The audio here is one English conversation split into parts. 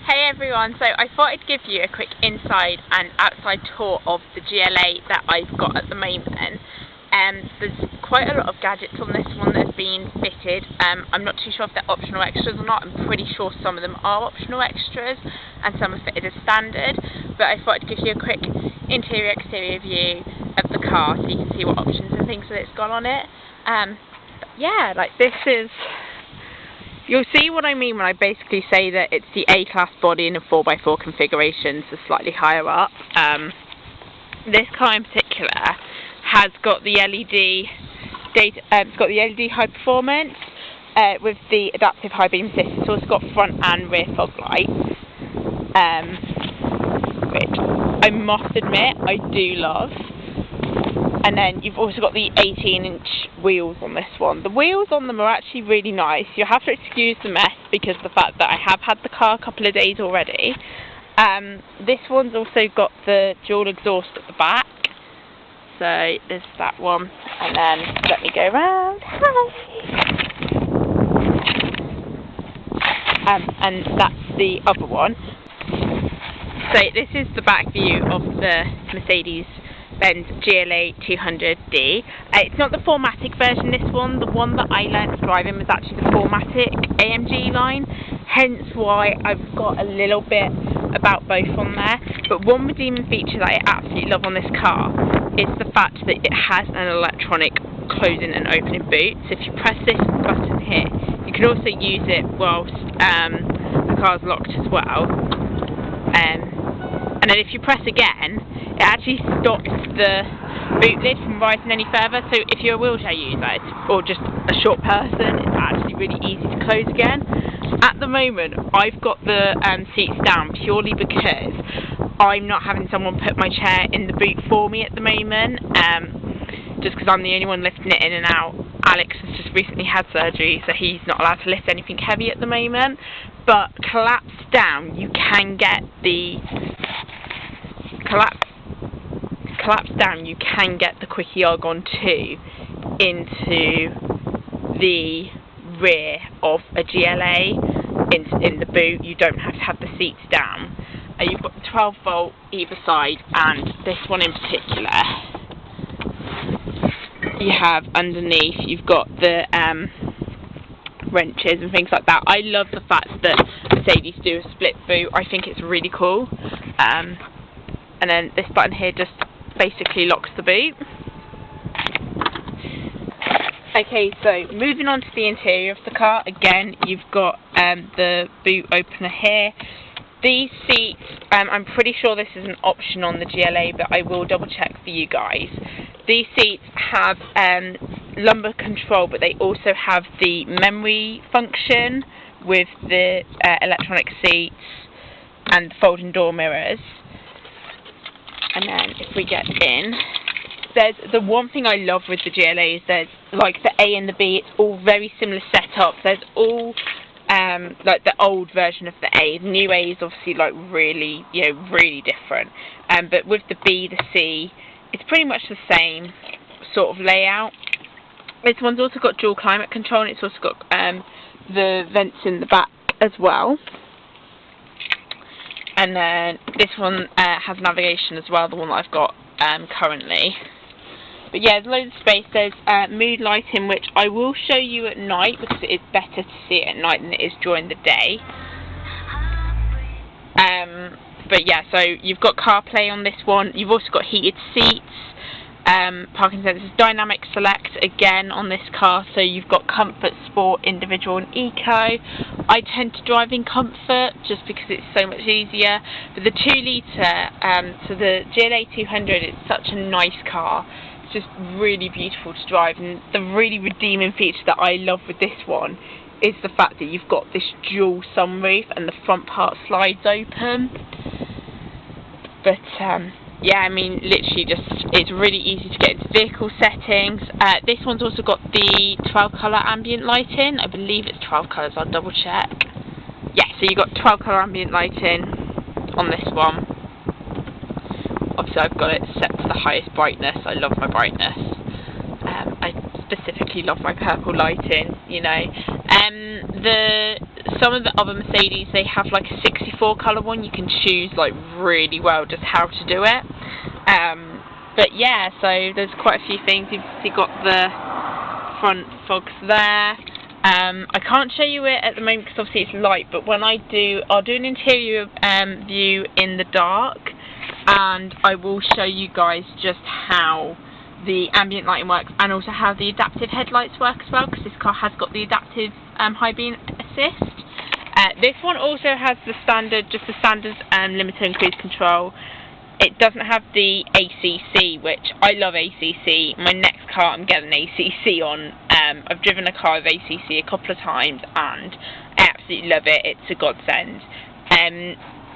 Hey everyone, so I thought I'd give you a quick inside and outside tour of the GLA that I've got at the moment. There's quite a lot of gadgets on this one that have been fitted. I'm not too sure if they're optional extras or not. I'm pretty sure some of them are optional extras and some are fitted as standard, but I thought I'd give you a quick interior exterior view of the car so you can see what options and things that it's got on it. Yeah, like this is... You'll see what I mean when I basically say that it's the A-class body in a 4x4 configuration, so slightly higher up. This car in particular has got the LED data, it's got the LED high performance with the adaptive high beam assist. It's also got front and rear fog lights, which I must admit I do love. And then you've also got the 18-inch wheels on this one. The wheels on them are actually really nice. You'll have to excuse the mess because of the fact that I have had the car a couple of days already. This one's also got the dual exhaust at the back. So there's that one. And then let me go round. And that's the other one. So this is the back view of the Mercedes-Benz GLA200D. It's not the 4MATIC version, this one. The one that I learnt driving was actually the 4MATIC AMG Line, hence why I've got a little bit about both on there. But one redeeming feature that I absolutely love on this car is the fact that it has an electronic closing and opening boot. So if you press this button here, you can also use it whilst the car's locked as well. And then if you press again, it actually stops the boot lid from rising any further. So if you're a wheelchair user or just a short person, it's actually really easy to close again. At the moment, I've got the seats down purely because I'm not having someone put my chair in the boot for me at the moment, just because I'm the only one lifting it in and out. Alex has just recently had surgery, so he's not allowed to lift anything heavy at the moment. But collapsed down, you can get the collapsed down, you can get the Quickie Argon 2 into the rear of a GLA in the boot. You don't have to have the seats down. You've got the 12 volt either side, and this one in particular you have underneath, you've got the wrenches and things like that. I love the fact that Mercedes do a split boot. I think it's really cool. And then this button here just basically locks the boot. Okay, so moving on to the interior of the car, again you've got the boot opener here. These seats, I'm pretty sure this is an option on the GLA, but I will double check for you guys. These seats have lumbar control, but they also have the memory function with the electronic seats and folding door mirrors. And then if we get in, there's the one thing I love with the GLA is there's like the A and the B, it's all very similar setups. There's all like the old version of the A. The new A is obviously like really, really different. But with the B, the C, it's pretty much the same sort of layout. This one's also got dual climate control, and it's also got the vents in the back as well. And then this one has navigation as well, the one that I've got currently. But yeah, there's loads of space. There's mood lighting, which I will show you at night because it is better to see it at night than it is during the day. But yeah, so you've got CarPlay on this one. You've also got heated seats, parking sensors, dynamic select again on this car. So you've got comfort, sport, individual and eco. I tend to drive in comfort just because it's so much easier. But the 2 litre, so the GLA200, it's such a nice car. It's just really beautiful to drive, and the really redeeming feature that I love with this one is the fact that you've got this dual sunroof and the front part slides open. But yeah, I mean, literally just, it's really easy to get into vehicle settings. This one's also got the 12 colour ambient lighting. I believe it's 12 colours, I'll double check. Yeah, so you've got 12 colour ambient lighting on this one. Obviously I've got it set to the highest brightness. I love my brightness. I specifically love my purple lighting, The some of the other Mercedes, they have like a 64 colour one. You can choose like really well just how to do it. But yeah, so there's quite a few things. You've got the front fogs there. I can't show you it at the moment because obviously it's light, but when I do, I'll do an interior view in the dark, and I will show you guys just how the ambient lighting works and also how the adaptive headlights work as well, because this car has got the adaptive high beam assist. This one also has the standard, limiter and cruise control. It doesn't have the ACC, which I love ACC. My next car I'm getting ACC on. I've driven a car with ACC a couple of times and I absolutely love it. It's a godsend.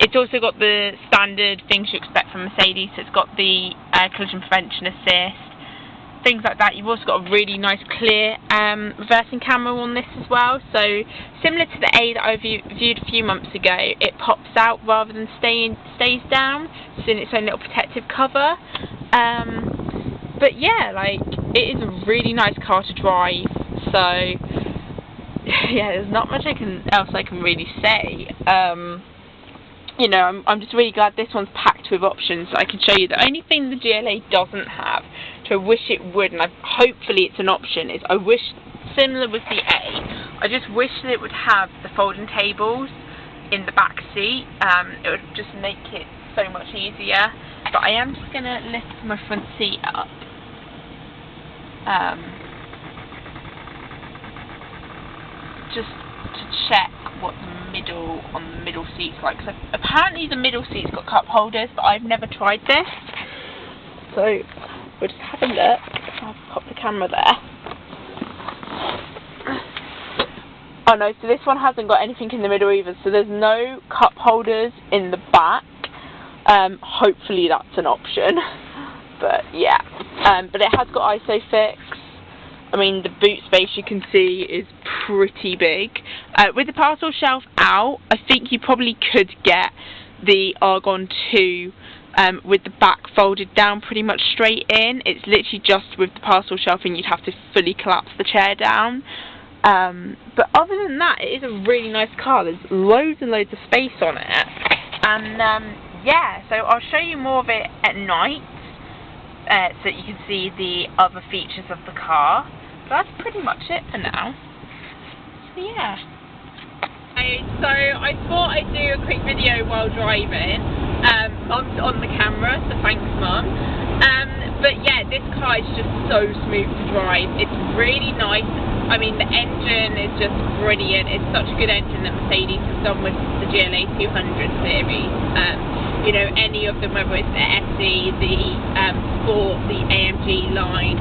It's also got the standard things you expect from Mercedes. So it's got the collision prevention assist, things like that. You've also got a really nice clear reversing camera on this as well. So similar to the A that I viewed a few months ago, it pops out rather than stays down. It's in its own little protective cover. But yeah, like, it is a really nice car to drive. So yeah, there's not much else I can really say. You know, I'm just really glad this one's packed with options that I can show you. The only thing the GLA doesn't have, which I wish it would, and hopefully it's an option, is I wish, similar with the A, I just wish that it would have the folding tables in the back seat. It would just make it so much easier. But I am just going to lift my front seat up. Just to check what the middle on the middle seat's like. So apparently the middle seat's got cup holders, but I've never tried this. So we'll just have a look. I'll pop the camera there. Oh no, so this one hasn't got anything in the middle either, so there's no cup holders in the back. Hopefully that's an option. But yeah, but it has got ISOFIX. I mean, the boot space you can see is pretty big. With the parcel shelf out, I think you probably could get the Argon 2 with the back folded down pretty much straight in. It's literally just with the parcel shelf and you'd have to fully collapse the chair down. But other than that, it is a really nice car. There's loads and loads of space on it. And yeah, so I'll show you more of it at night so that you can see the other features of the car. But that's pretty much it for now. So yeah. So I thought I'd do a quick video while driving on the camera, so thanks Mum. But yeah, this car is just so smooth to drive. It's really nice. I mean, the engine is just brilliant. It's such a good engine that Mercedes has done with the GLA200 series. You know, any of them, whether it's the SE, the Sport, the AMG Line,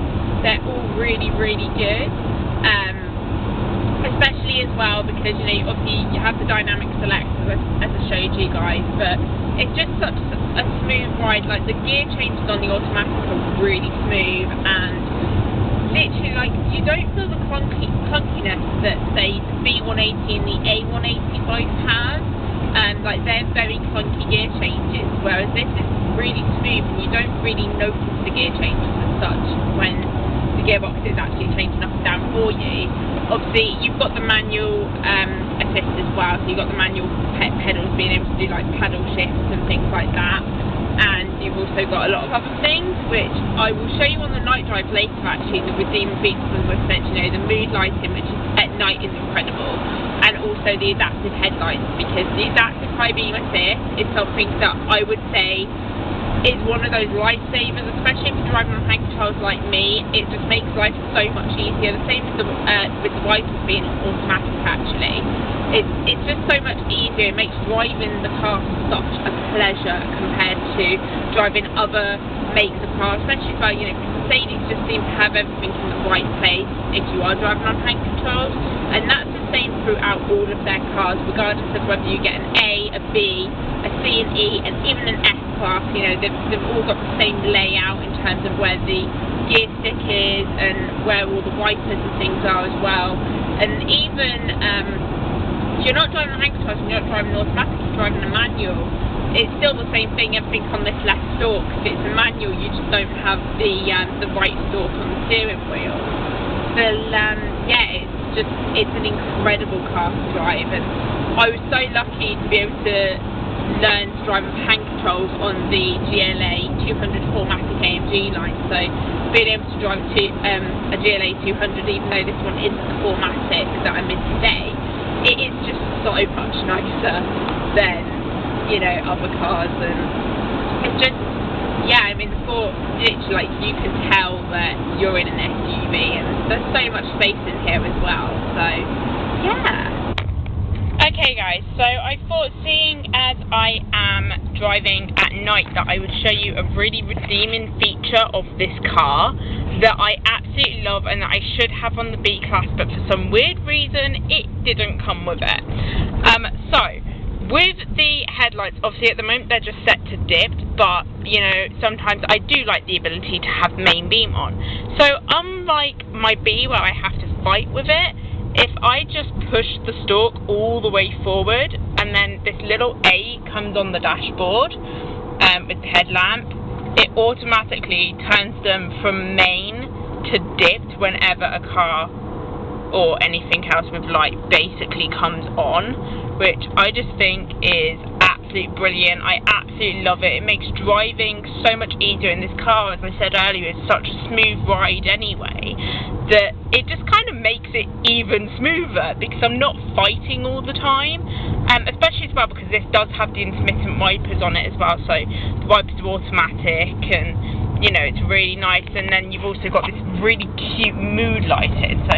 they're all really, really good. Especially as well because, you know, obviously you have the dynamic select as I showed you guys, but it's just such a smooth ride. Like, the gear changes on the automatic are really smooth, and literally, like, you don't feel the clunkiness that, say, the B180 and the A180 both have. Like, they're very clunky gear changes, whereas this is really smooth and you don't really notice the gear changes as such when the gearbox is actually changing up and down for you. Obviously, you've got the manual assist as well, so you've got the manual pedals, being able to do like paddle shifts and things like that. And you've also got a lot of other things, which I will show you on the night drive later actually, the redeeming features of the Mercedes, you know, the mood lighting, which is, at night is incredible, and also the adaptive headlights, because the adaptive high beam assist is something that I would say is one of those lifesavers, especially if you're driving on hand controls like me. It just makes life so much easier. The same with the wipers being automatic actually. It's just so much easier. It makes driving the car such a pleasure compared to driving other makes of cars, especially by, you know, Mercedes just seem to have everything in the right place if you are driving on hand controls, and that's the same throughout all of their cars, regardless of whether you get an A, a B, a C and E, and even an S class. You know, they've all got the same layout in terms of where the gear stick is and where all the wipers and things are as well. And even if you're not driving on hand controls and you're not driving automatic, you're driving a manual, it's still the same thing. Everything's on this left stalk. If it's a manual, you just don't have the right stalk on the steering wheel. But yeah, it's it's an incredible car to drive, and I was so lucky to be able to learn to drive with hand controls on the GLA200 AMG Line. So being able to drive a GLA200, even though this one isn't the 4MATIC that I'm in today, it is just so much nicer than, you know, other cars. And it's just, yeah, I mean, the Ford, literally, like, you can tell that you're in an SUV, and there's so much space in here as well. So yeah. Okay guys, so I thought, seeing as I am driving at night, that I would show you a really redeeming feature of this car that I absolutely love and that I should have on the B-Class, but for some weird reason it didn't come with it. So, with the headlights, obviously at the moment they're just set to dipped, but, you know, sometimes I do like the ability to have main beam on. So, unlike my B where I have to fight with it, if I just push the stalk all the way forward, and then this little A comes on the dashboard with the headlamp, it automatically turns them from main to dipped whenever a car or anything else with light basically comes on, which I just think is absolutely brilliant. I absolutely love it. It makes driving so much easier, and this car, as I said earlier, is such a smooth ride anyway, that it just kind of makes it even smoother because I'm not fighting all the time, especially as well because this does have the intermittent wipers on it as well, so the wipers are automatic, and you know, it's really nice. And then you've also got this really cute mood lighting, so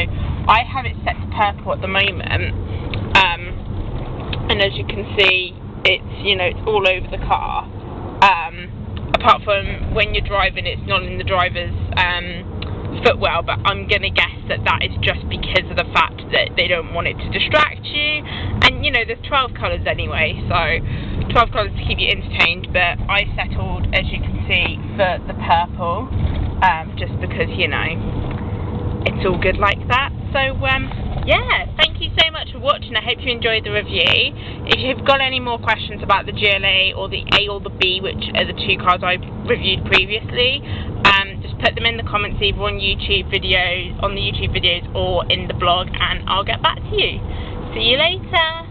I have it set to purple at the moment, and as you can see, it's, you know, it's all over the car, apart from when you're driving, it's not in the driver's footwell, but I'm going to guess that that is just because of the fact that they don't want it to distract you. And, you know, there's 12 colours anyway, so 12 colours to keep you entertained, but I settled, as you can see, for the purple, just because, you know, it's all good like that. So, yeah, thank you so much for watching. I hope you enjoyed the review. If you've got any more questions about the GLA or the A or the B, which are the two cars I reviewed previously, just put them in the comments either on YouTube videos, or in the blog, and I'll get back to you. See you later.